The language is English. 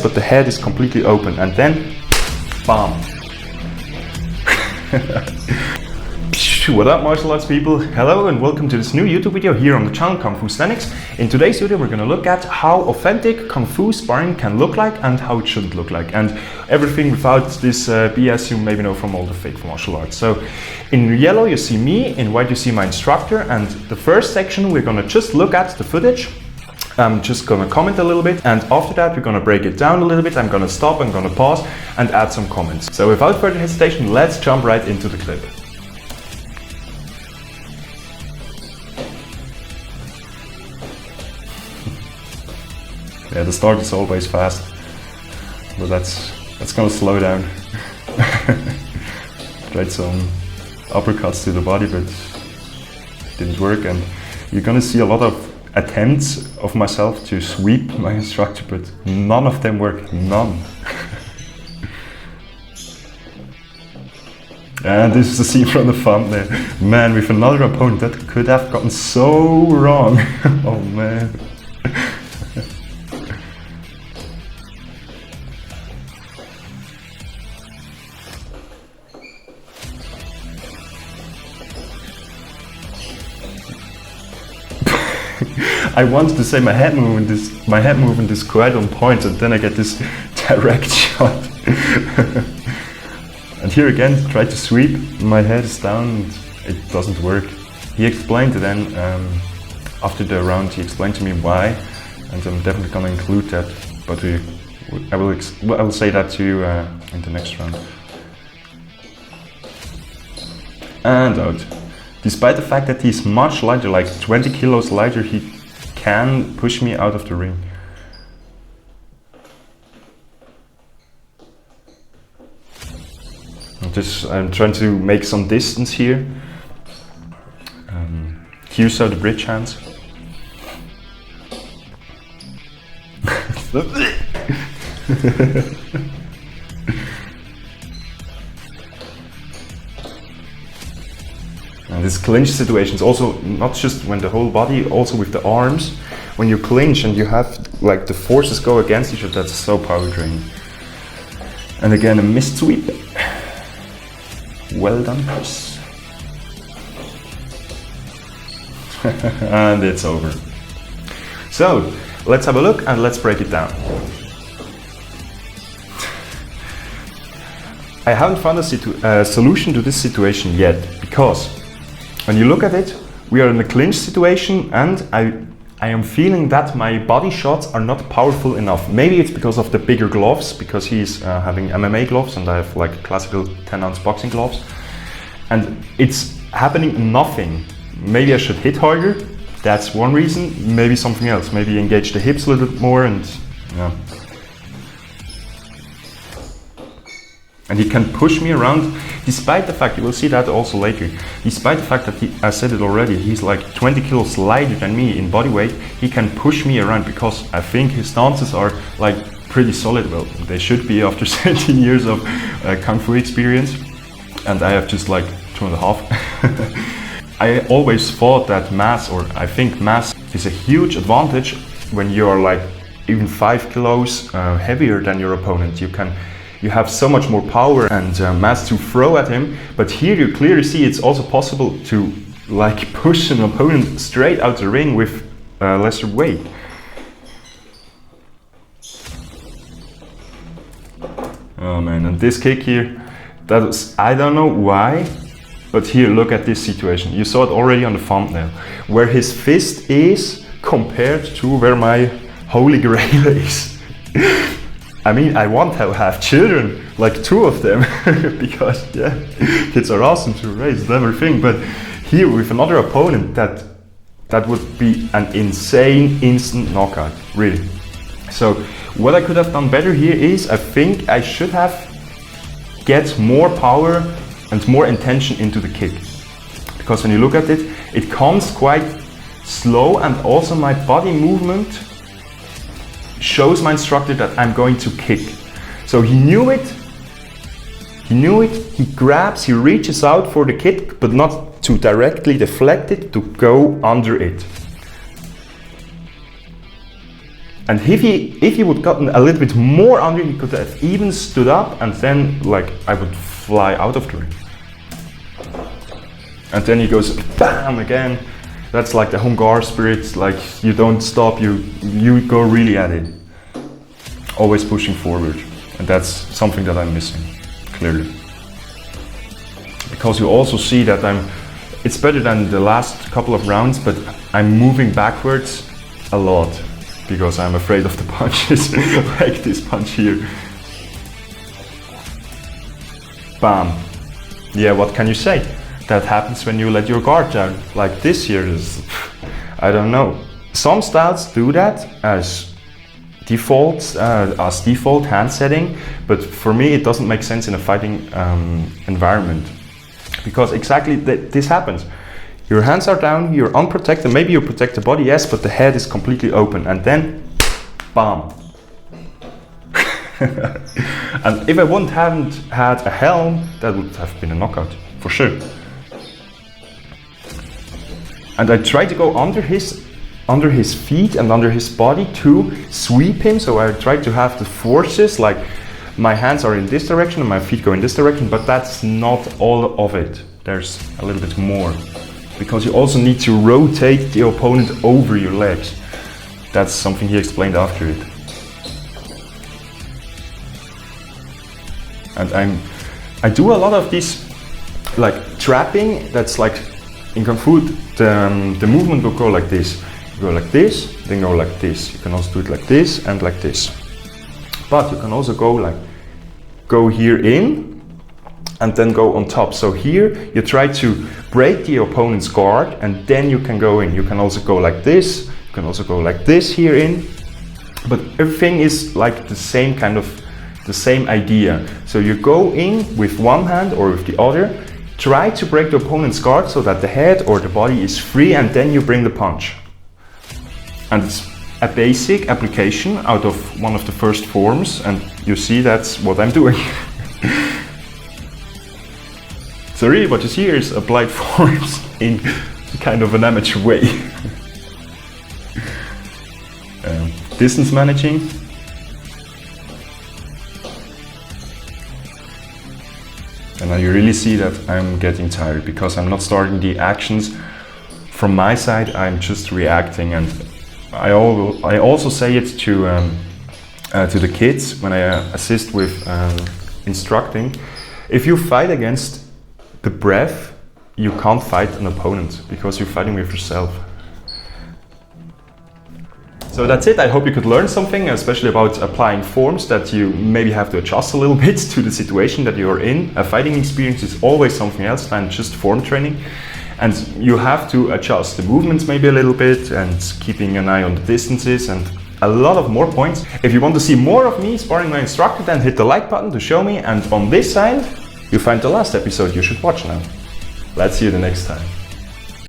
but the head is completely open, and then bam. What up, martial arts people? Hello and welcome to this new YouTube video here on the channel Kungfustehnics. In today's video we're going to look at how authentic Kung Fu sparring can look like and how it shouldn't look like, and everything without this BS you maybe know from all the fake martial arts. So in yellow you see me, in white you see my instructor, and the first section we're going to just look at the footage. I'm just going to comment a little bit, and after that we're going to break it down a little bit. I'm going to stop, I'm going to pause and add some comments. So without further hesitation, let's jump right into the clip. Yeah, the start is always fast, but that's going to slow down. Tried some uppercuts to the body, but it didn't work, and you're going to see a lot of attempts of myself to sweep my instructor, but none of them work, none. And this is the scene from the thumbnail. Man, with another opponent that could have gotten so wrong. Oh man. I wanted to say my head movement is quite on point, and then I get this direct shot. And here again, try to sweep, my head is down, and it doesn't work. He explained it then, after the round, he explained to me why, and I'm definitely going to include that, but I will say that to you in the next round. And out. Despite the fact that he's much lighter, like 20 kilos lighter, he can push me out of the ring. I'm trying to make some distance here. Use out the bridge hands. And this clinch situation is also not just when the whole body, also with the arms. When you clinch and you have like the forces go against each other, that's so power draining. And again, a missed sweep. Well done, Chris. And it's over. So let's have a look and let's break it down. I haven't found a solution to this situation yet, because when you look at it, we are in a clinch situation, and I am feeling that my body shots are not powerful enough. Maybe it's because of the bigger gloves, because he's having MMA gloves and I have like classical 10-ounce boxing gloves. And it's happening nothing. Maybe I should hit harder, that's one reason. Maybe something else, maybe engage the hips a little bit more, and yeah. And he can push me around, despite the fact, you will see that also later, despite the fact that I said it already, he's like 20 kilos lighter than me in body weight, he can push me around because I think his stances are like pretty solid. Well, they should be after 17 years of Kung Fu experience, and I have just like 2.5. I always thought that mass, or I think mass, is a huge advantage when you are like even 5 kilos heavier than your opponent. You have so much more power and mass to throw at him, but here you clearly see it's also possible to like push an opponent straight out the ring with lesser weight. Oh man, and this kick here, I don't know why, but here, look at this situation. You saw it already on the thumbnail, where his fist is compared to where my holy grail is. I mean, I want to have children, like 2 of them, because yeah, kids are awesome to raise and everything, but here with another opponent, that would be an insane instant knockout, really. So what I could have done better here is, I think I should have get more power and more intention into the kick. Because when you look at it, it comes quite slow, and also my body movement shows my instructor that I'm going to kick. So he knew it, he grabs, he reaches out for the kick, but not to directly deflect it, to go under it. And if he would gotten a little bit more under, he could have even stood up, and then like I would fly out of the ring. And then he goes bam again. That's like the Hunggar spirit, like you don't stop, you go really at it. Always pushing forward. And that's something that I'm missing, clearly. Because you also see that it's better than the last couple of rounds, but I'm moving backwards a lot because I'm afraid of the punches, like this punch here. Bam. Yeah, what can you say? That happens when you let your guard down. Like this here is, I don't know. Some styles do that as default hand setting, but for me it doesn't make sense in a fighting environment. Because exactly this happens. Your hands are down, you're unprotected, maybe you protect the body, yes, but the head is completely open, and then, bam. And if I hadn't had a helm, that would have been a knockout, for sure. And I try to go under his feet and under his body to sweep him, so I try to have the forces, like my hands are in this direction and my feet go in this direction, but that's not all of it. There's a little bit more. Because you also need to rotate the opponent over your legs. That's something he explained after it. And I do a lot of this like trapping, that's like in Kung Fu, the movement will go like this. You go like this, then go like this. You can also do it like this and like this. But you can also go here in and then go on top. So here you try to break the opponent's guard and then you can go in. You can also go like this, you can also go like this here in. But everything is like the same idea. So you go in with one hand or with the other, try to break the opponent's guard so that the head or the body is free, and then you bring the punch. And it's a basic application out of one of the first forms, and you see that's what I'm doing. So really what you see here is applied forms in kind of an amateur way. Distance managing. And now you really see that I'm getting tired because I'm not starting the actions from my side, I'm just reacting. And I also say it to the kids when I assist with instructing. If you fight against the breath, you can't fight an opponent because you're fighting with yourself. So that's it. I hope you could learn something, especially about applying forms that you maybe have to adjust a little bit to the situation that you're in. A fighting experience is always something else than just form training. And you have to adjust the movements maybe a little bit and keeping an eye on the distances and a lot of more points. If you want to see more of me sparring my instructor, then hit the like button to show me. And on this side, you find the last episode you should watch now. Let's see you the next time.